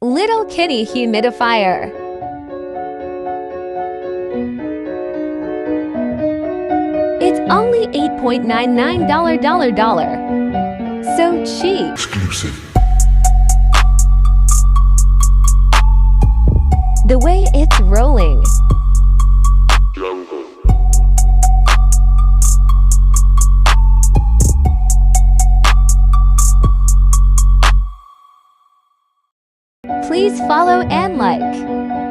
Little Kitty Humidifier. It's only $8.99. So cheap. Exclusive. The way it's rolling. Jungle. Please follow and like.